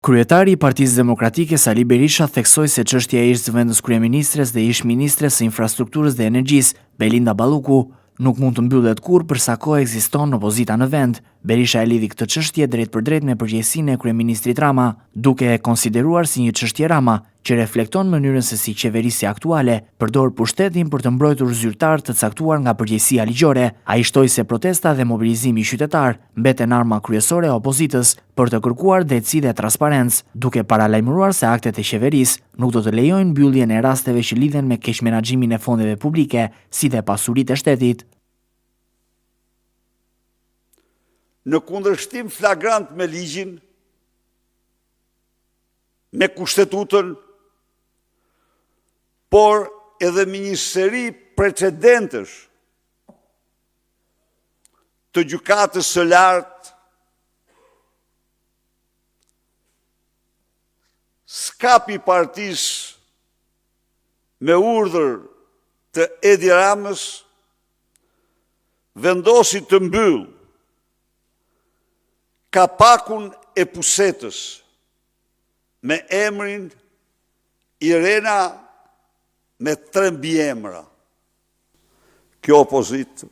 Kryetari i Partisë Demokratike Sali Berisha theksoi se çështja e ish-zëvendës kryeministres dhe ish-ministres së infrastrukturës dhe energjisë, Belinda Balluku, nuk mund të mbyllet kurrë për sa kohë ekziston opozita në vend. Berisha e lidhi këtë çështje drejt për drejt me përgjegjësinë e kryeministrit Rama, duke e konsideruar si një çështje Rama, që reflekton mënyrën se si qeverisja aktuale përdor pushtetin për të mbrojtur zyrtar të caktuar nga përgjegjësia ligjore. Ai shtoi se protesta dhe mobilizimi qytetar mbeten arma kryesore e opozitës për të kërkuar drejtësi dhe transparencë, duke paralajmëruar se aktet e qeverisë nuk do të lejojnë mbylljen e rasteve që lidhen me keqmenaxhimin e fondeve publike, si dhe pasuritë e shtetit. Në kundërshtim flagrant me ligjin, me kushtetutën, por edhe ministeri precedentësh të gjykatës së lartë skapi partisë me urdhër të Edi Ramës vendosi të mbyll kapakun e pusetës me emrin Irena me 3 mbiemra. Kjo opozitë,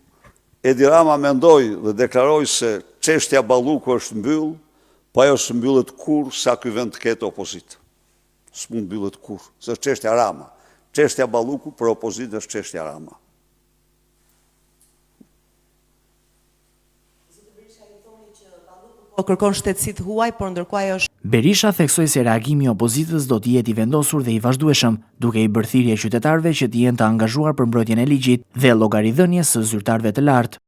Edi Rama mendoi dhe deklaroi se çështja Balluku është mbyll, po ajo s'mbyllet kurrë sa ky vend të ketë opozitë. S'mund mbyllet kurrë, se është çështja Rama. Çështja Balluku për opozitë është çështja Rama. Po kërkon shtetësi të huaj, por ndërkohë ajo është. Berisha theksoi se reagimi i opozitës do të jetë i vendosur dhe i vazhdueshëm, duke i bërë thirrje qytetarëve që të jenë të angazhuar për mbrojtjen e ligjit dhe llogaridhënies së zyrtarëve të lartë.